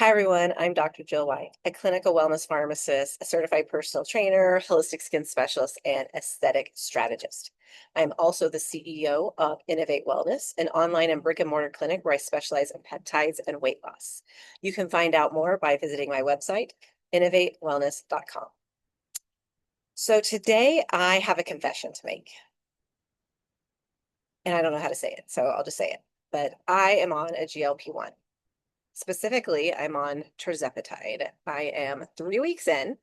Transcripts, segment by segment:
Hi, everyone. I'm Dr. Jill White, a clinical wellness pharmacist, a certified personal trainer, holistic skin specialist, and aesthetic strategist. I'm also the CEO of Innovate Wellness, an online and brick and mortar clinic where I specialize in peptides and weight loss. You can find out more by visiting my website, innovatewellness.com. So today I have a confession to make, and I don't know how to say it, so I'll just say it. But I am on a GLP-1. Specifically, I'm on tirzepatide. I am 3 weeks in,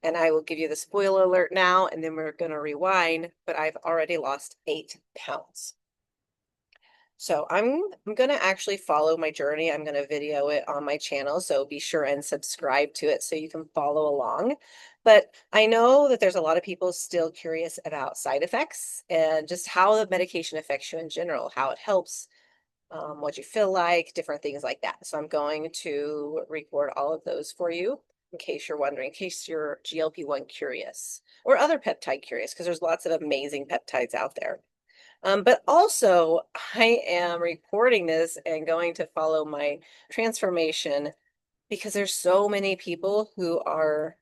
and I will give you the spoiler alert now, and then we're going to rewind, but I've already lost 8 pounds. So I'm going to actually follow my journey. I'm going to video it on my channel, so be sure and subscribe to it so you can follow along. But I know that there's a lot of people still curious about side effects and just how the medication affects you in general, how it helps, what you feel like, different things like that. So I'm going to record all of those for you in case you're wondering, in case you're GLP-1 curious or other peptide curious, because there's lots of amazing peptides out there. But also, I am recording this and going to follow my transformation because there's so many people who are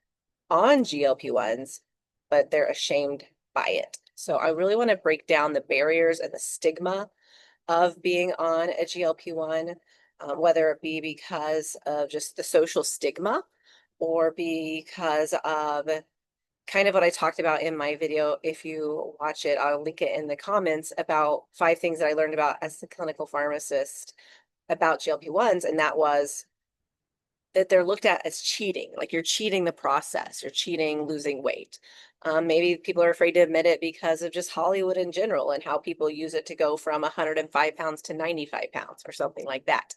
on GLP-1s, but they're ashamed by it. So I really want to break down the barriers and the stigma of being on a GLP-1, whether it be because of just the social stigma or because of kind of what I talked about in my video. If you watch it, I'll link it in the comments about 5 things that I learned about as a clinical pharmacist about GLP-1s, and that was that they're looked at as cheating, like you're cheating the process, you're cheating losing weight. Maybe people are afraid to admit it because of just Hollywood in general and how people use it to go from 105 pounds to 95 pounds or something like that.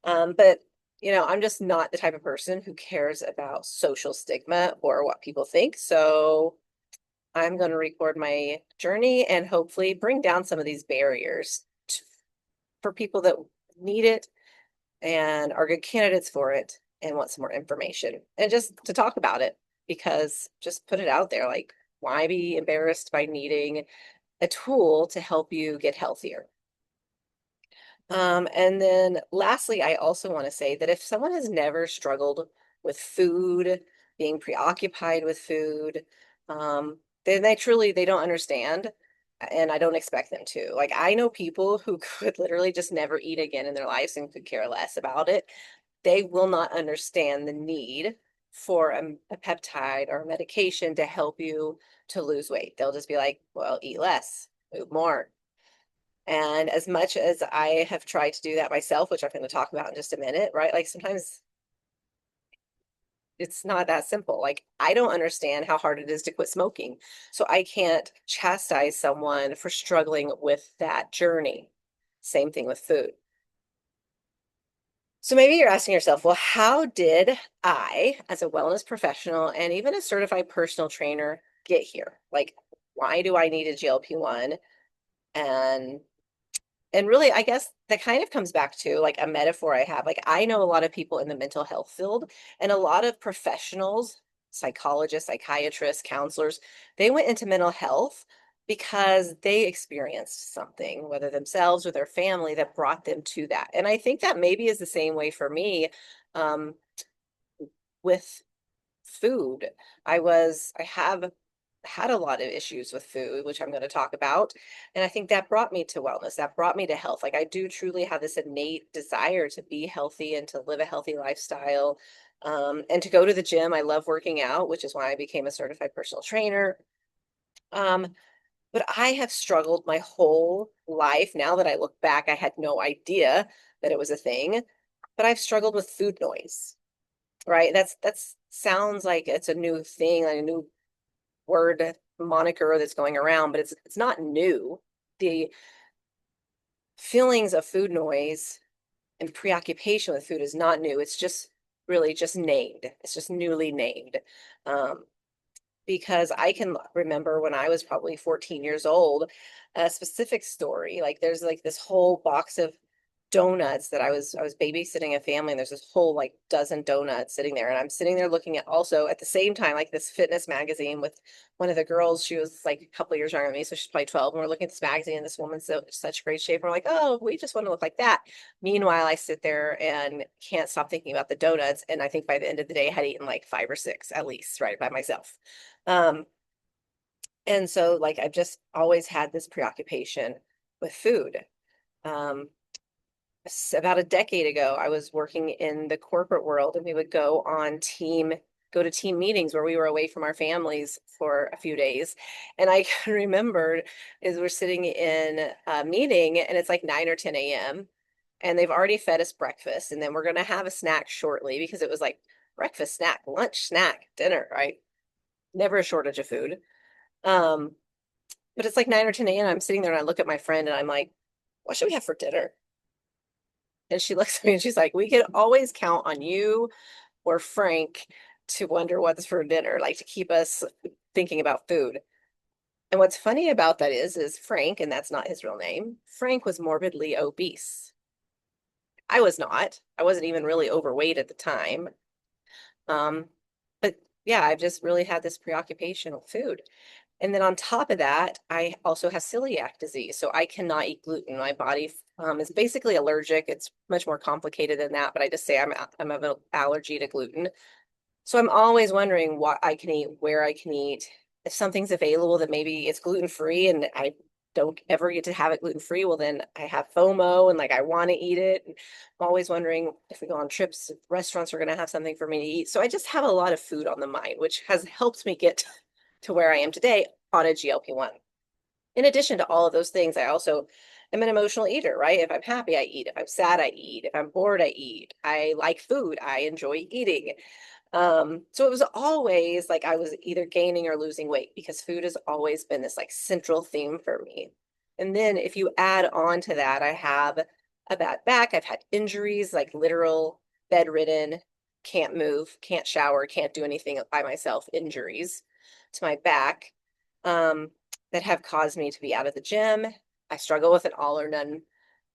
But I'm just not the type of person who cares about social stigma or what people think. So I'm going to record my journey and hopefully bring down some of these barriers for people that need it and are good candidates for it and want some more information and just to talk about it, because just put it out there, like, why be embarrassed by needing a tool to help you get healthier? And then lastly, I also want to say that if someone has never struggled with food, being preoccupied with food, then they don't understand. And I don't expect them to. Like, I know people who could literally just never eat again in their lives and could care less about it. They will not understand the need for a peptide or a medication to help you to lose weight. They'll just be like, well, eat less, move more. And as much as I have tried to do that myself, which I'm going to talk about in just a minute, right? Like, sometimes it's not that simple. Like, I don't understand how hard it is to quit smoking. So I can't chastise someone for struggling with that journey. Same thing with food. So maybe you're asking yourself, well, how did I, as a wellness professional and even a certified personal trainer, get here? Like, why do I need a GLP-1? And and really, I guess that kind of comes back to like a metaphor I have. Like, I know a lot of people in the mental health field and a lot of professionals, psychologists, psychiatrists, counselors, they went into mental health because they experienced something, whether themselves or their family, that brought them to that. And I think that maybe is the same way for me, um, with food. I have had a lot of issues with food, which I'm going to talk about. And I think that brought me to wellness. That brought me to health. Like, I do truly have this innate desire to be healthy and to live a healthy lifestyle. And to go to the gym. I love working out, which is why I became a certified personal trainer. Um, but I have struggled my whole life. Now that I look back, I had no idea that it was a thing, but I've struggled with food noise, right? That's sounds like it's a new thing, like a new word moniker that's going around, but it's not new. The feelings of food noise and preoccupation with food is not new. It's just really just named. It's just newly named. Um, because I can remember when I was probably 14 years old, a specific story. Like, there's like this whole box of donuts that I was babysitting a family, and there's this whole like dozen donuts sitting there, and I'm sitting there looking at also at the same time like this fitness magazine with one of the girls. She was like a couple of years younger than me, so she's probably 12, and we're looking at this magazine, and this woman's such great shape, and we're like, oh, we just want to look like that. Meanwhile, I sit there and can't stop thinking about the donuts, and I think by the end of the day I had eaten like 5 or 6 at least, right, by myself. um and so like I've just always had this preoccupation with food. um about a decade ago, I was working in the corporate world, and we would go to team meetings where we were away from our families for a few days. And I can remember is we're sitting in a meeting, and it's like 9 or 10 a.m. and they've already fed us breakfast, and then we're going to have a snack shortly because it was like breakfast, snack, lunch, snack, dinner, right? Never a shortage of food. Um, but it's like 9 or 10 a.m. I'm sitting there and I look at my friend and I'm like, what should we have for dinner? And she looks at me and she's like, we can always count on you or Frank to wonder what's for dinner, like to keep us thinking about food. And what's funny about that is Frank, and that's not his real name, Frank was morbidly obese. I was not. I wasn't even really overweight at the time. Um, but yeah, I've just really had this preoccupation with food. And then on top of that, I also have celiac disease, so I cannot eat gluten. My body is basically allergic. It's much more complicated than that, but I just say I'm of an allergy to gluten. So I'm always wondering what I can eat, where I can eat. If something's available that maybe it's gluten free and I don't ever get to have it gluten free, well then I have FOMO and like I want to eat it. And I'm always wondering if we go on trips, if restaurants are going to have something for me to eat. So I just have a lot of food on the mind, which has helped me get to where I am today on a GLP-1. In addition to all of those things, I also am an emotional eater, right? If I'm happy, I eat. If I'm sad, I eat. If I'm bored, I eat. I like food. I enjoy eating. So it was always like I was either gaining or losing weight because food has always been this like central theme for me. And then if you add on to that, I have a bad back. I've had injuries, like literal bedridden, can't move, can't shower, can't do anything by myself, injuries to my back, um, that have caused me to be out of the gym. I struggle with an all or none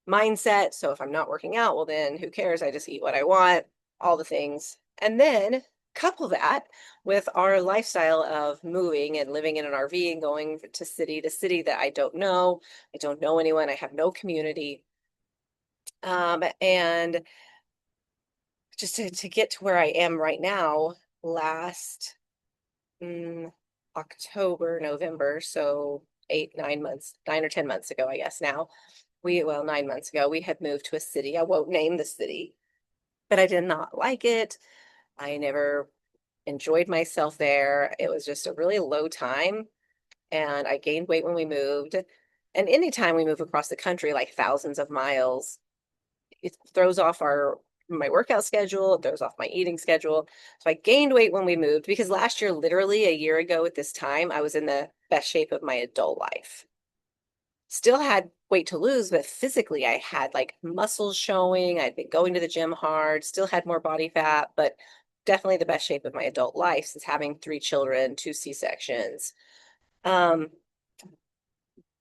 mindset. So if I'm not working out, well, then who cares? I just eat what I want, all the things. And then couple that with our lifestyle of moving and living in an RV and going to city that I don't know. I don't know anyone. I have no community. And just to get to where I am right now, last October, November, so 8, 9 months, 9 or 10 months ago, I guess now, 9 months ago, we had moved to a city. I won't name the city, but I did not like it. I never enjoyed myself there. It was just a really low time. And I gained weight when we moved. And anytime we move across the country, like thousands of miles, it throws off my workout schedule, it throws off my eating schedule. So I gained weight when we moved because last year, literally a year ago at this time, I was in the best shape of my adult life. Still had weight to lose, but physically I had like muscles showing. I'd been going to the gym hard, still had more body fat, but definitely the best shape of my adult life since having 3 children, 2 C-sections. Um,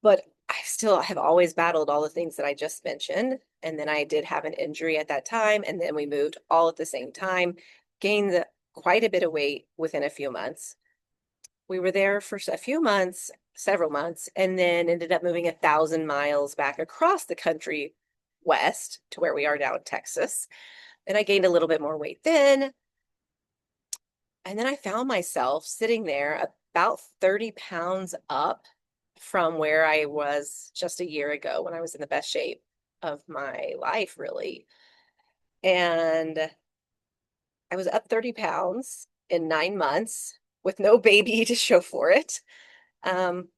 but I still have always battled all the things that I just mentioned. And then I did have an injury at that time. And then we moved all at the same time, gained quite a bit of weight within a few months. We were there for a few months, several months, and then ended up moving 1,000 miles back across the country west to where we are now in Texas. And I gained a little bit more weight then. And then I found myself sitting there about 30 pounds up from where I was just a year ago when I was in the best shape of my life, really. And I was up 30 pounds in 9 months with no baby to show for it. Um,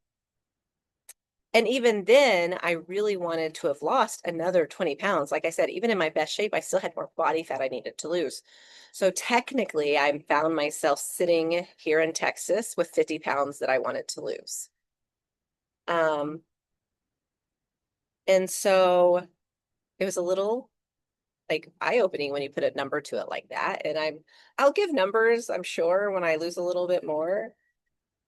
and even then, I really wanted to have lost another 20 pounds. Like I said, even in my best shape, I still had more body fat I needed to lose. So technically, I found myself sitting here in Texas with 50 pounds that I wanted to lose. Um, and so it was a little like eye-opening when you put a number to it like that. And I'll give numbers, I'm sure, when I lose a little bit more.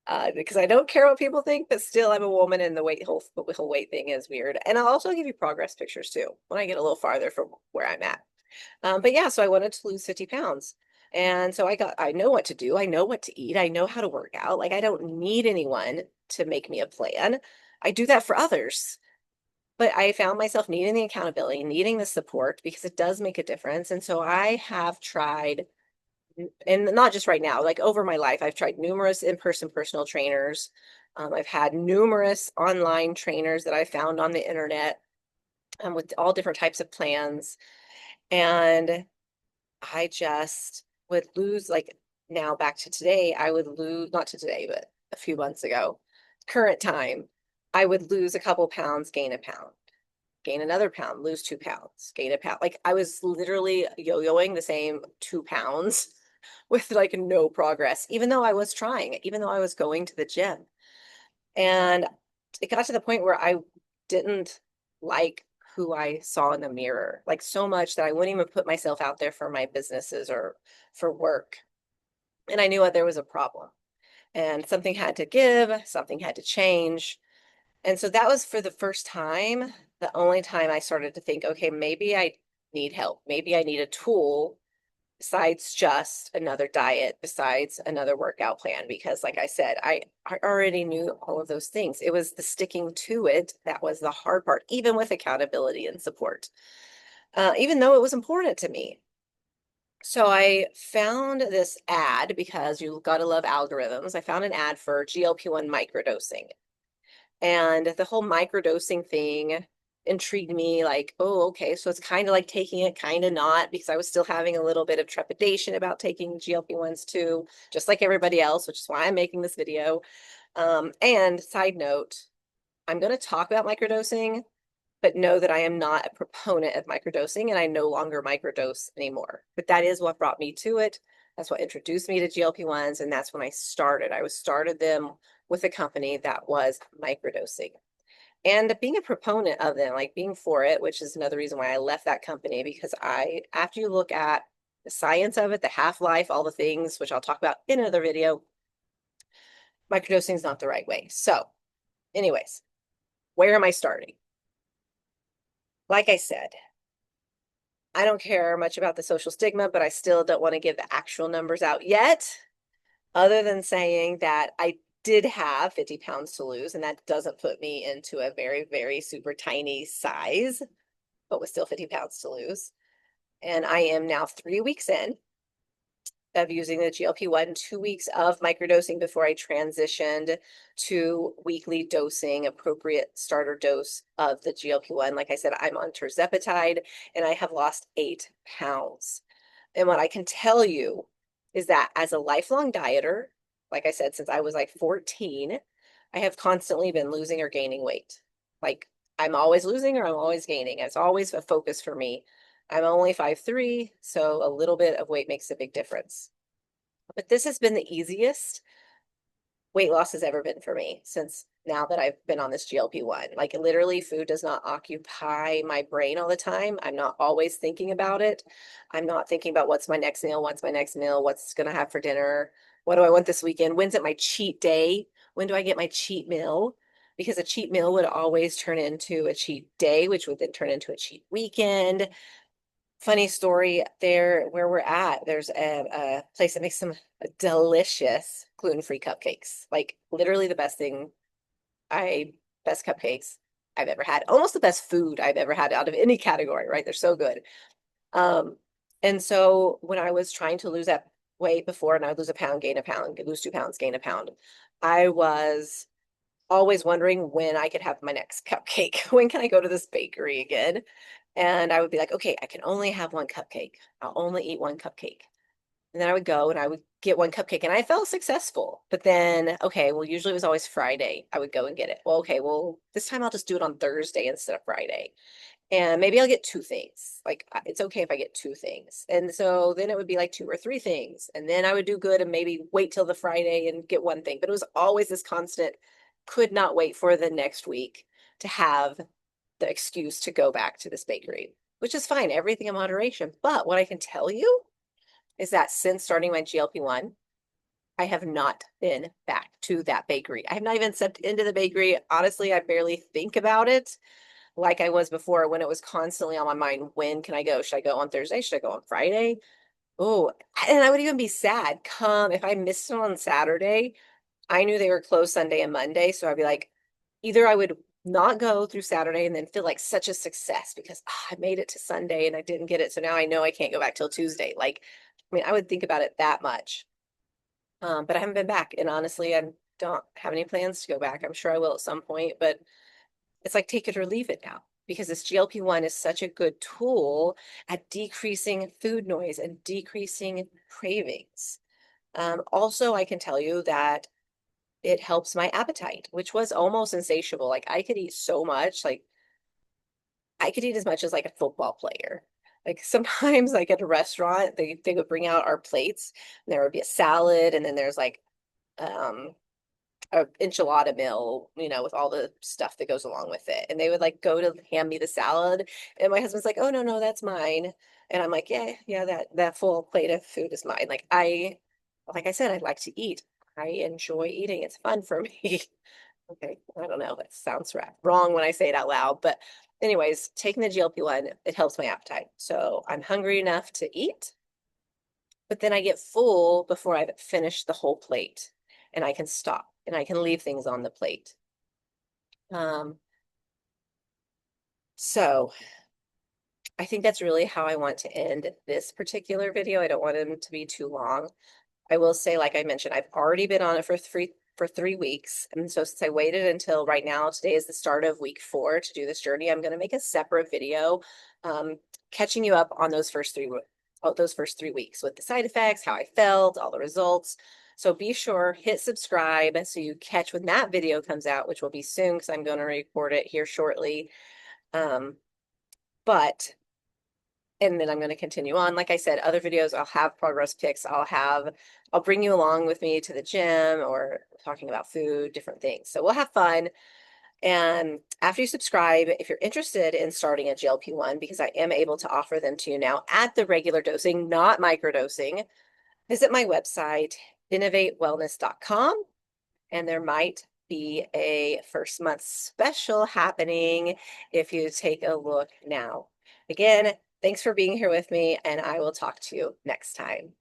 because I don't care what people think, but still I'm a woman and the whole weight thing is weird. And I'll also give you progress pictures too when I get a little farther from where I'm at. But yeah, so I wanted to lose 50 pounds. And so I know what to do. I know what to eat. I know how to work out. Like I don't need anyone to make me a plan. I do that for others. But I found myself needing the accountability, needing the support because it does make a difference. And so I have tried, and not just right now, like over my life, I've tried numerous in-person personal trainers. I've had numerous online trainers that I found on the internet with all different types of plans. And I just would lose, like now back to today, I would lose, not to today, but a few months ago, current time, I would lose a couple pounds, gain a pound, gain another pound, lose 2 pounds, gain a pound. Like I was literally yo-yoing the same 2 pounds with like no progress, even though I was trying, even though I was going to the gym. And it got to the point where I didn't like who I saw in the mirror, like so much that I wouldn't even put myself out there for my businesses or for work. And I knew that there was a problem and something had to give, something had to change. And so that was for the first time, the only time I started to think, okay, maybe I need help. Maybe I need a tool besides just another diet, besides another workout plan. Because, like I said, I already knew all of those things. It was the sticking to it that was the hard part, even with accountability and support, even though it was important to me. So I found this ad because you gotta love algorithms. I found an ad for GLP-1 microdosing. And the whole microdosing thing intrigued me like, oh, okay, so it's kind of like taking it, kind of not, because I was still having a little bit of trepidation about taking GLP-1s too, just like everybody else, which is why I'm making this video. And side note, I'm going to talk about microdosing, but know that I am not a proponent of microdosing and I no longer microdose anymore. But that is what brought me to it. That's what introduced me to GLP-1s. And that's when I started. I started them with a company that was microdosing. And being a proponent of them, like being for it, which is another reason why I left that company, because after you look at the science of it, the half-life, all the things, which I'll talk about in another video, microdosing is not the right way. So anyways, where am I starting? Like I said, I don't care much about the social stigma, but I still don't want to give the actual numbers out yet, other than saying that I did have 50 pounds to lose, and that doesn't put me into a very, very super tiny size, but was still 50 pounds to lose. And I am now 3 weeks in of using the GLP-1, 2 weeks of microdosing before I transitioned to weekly dosing, appropriate starter dose of the GLP-1. Like I said, I'm on tirzepatide and I have lost 8 pounds. And what I can tell you is that as a lifelong dieter, like I said, since I was like 14, I have constantly been losing or gaining weight. Like I'm always losing or I'm always gaining. It's always a focus for me. I'm only 5'3", so a little bit of weight makes a big difference. But this has been the easiest weight loss has ever been for me since now that I've been on this GLP-1. Like literally food does not occupy my brain all the time. I'm not always thinking about it. I'm not thinking about what's my next meal, what's going to have for dinner, what do I want this weekend, when's it my cheat day, when do I get my cheat meal? Because a cheat meal would always turn into a cheat day, which would then turn into a cheat weekend. Funny story there where we're at, there's a place that makes some delicious gluten-free cupcakes. Like literally the best cupcakes I've ever had. Almost the best food I've ever had out of any category, right? They're so good. Um, and so when I was trying to lose that weight before and I would lose a pound, gain a pound, lose 2 pounds, gain a pound, I was always wondering when I could have my next cupcake. When can I go to this bakery again? And I would be like, okay, I can only have one cupcake. I'll only eat one cupcake. And then I would go and I would get one cupcake and I felt successful. But then, okay, well, usually it was always Friday. I would go and get it. Well, okay, well, this time I'll just do it on Thursday instead of Friday. And maybe I'll get two things. Like it's okay if I get two things. And so then it would be like two or three things. And then I would do good and maybe wait till the Friday and get one thing. But it was always this constant, could not wait for the next week to have the excuse to go back to this bakery, which is fine, everything in moderation. But what I can tell you is that since starting my GLP-1, I have not been back to that bakery. I have not even stepped into the bakery. Honestly, I barely think about it like I was before when it was constantly on my mind. When can I go? Should I go on Thursday? Should I go on Friday? Oh, and I would even be sad. Come if I missed it on Saturday, I knew they were closed Sunday and Monday. So I'd be like, either I would not go through Saturday and then feel like such a success because I made it to Sunday and I didn't get it. So now I know I can't go back till Tuesday. Like, I mean, I would think about it that much. But I haven't been back. And honestly, I don't have any plans to go back. I'm sure I will at some point, but it's like take it or leave it now because this GLP-1 is such a good tool at decreasing food noise and decreasing cravings. Also, I can tell you that it helps my appetite, which was almost insatiable. Like I could eat so much, like I could eat as much as like a football player. Like sometimes, like at a restaurant, they would bring out our plates, and there would be a salad, and then there's like um a enchilada meal, with all the stuff that goes along with it. And they would like go to hand me the salad, and my husband's like, "Oh no, no, that's mine." And I'm like, "Yeah, yeah, that full plate of food is mine." Like I said, I like to eat. I enjoy eating. It's fun for me. Okay, I don't know. That sounds wrong when I say it out loud, but anyways, taking the GLP-1, it helps my appetite. So I'm hungry enough to eat, but then I get full before I've finished the whole plate and I can stop and I can leave things on the plate. Um, so I think that's really how I want to end this particular video. I don't want them to be too long. I will say, like I mentioned, I've already been on it for 3 weeks. And so since I waited until right now, today is the start of week 4 to do this journey, I'm going to make a separate video catching you up on those first 3 weeks with the side effects, how I felt, all the results. So be sure, hit subscribe so you catch when that video comes out, which will be soon because I'm going to record it here shortly. Um, but and then I'm going to continue on. Like I said, other videos, I'll have progress pics. I'll bring you along with me to the gym or talking about food, different things. So we'll have fun. And after you subscribe, if you're interested in starting a GLP-1, because I am able to offer them to you now at the regular dosing, not microdosing, visit my website, innovatewellness.com, and there might be a first month special happening if you take a look now. Again, thanks for being here with me, and I will talk to you next time.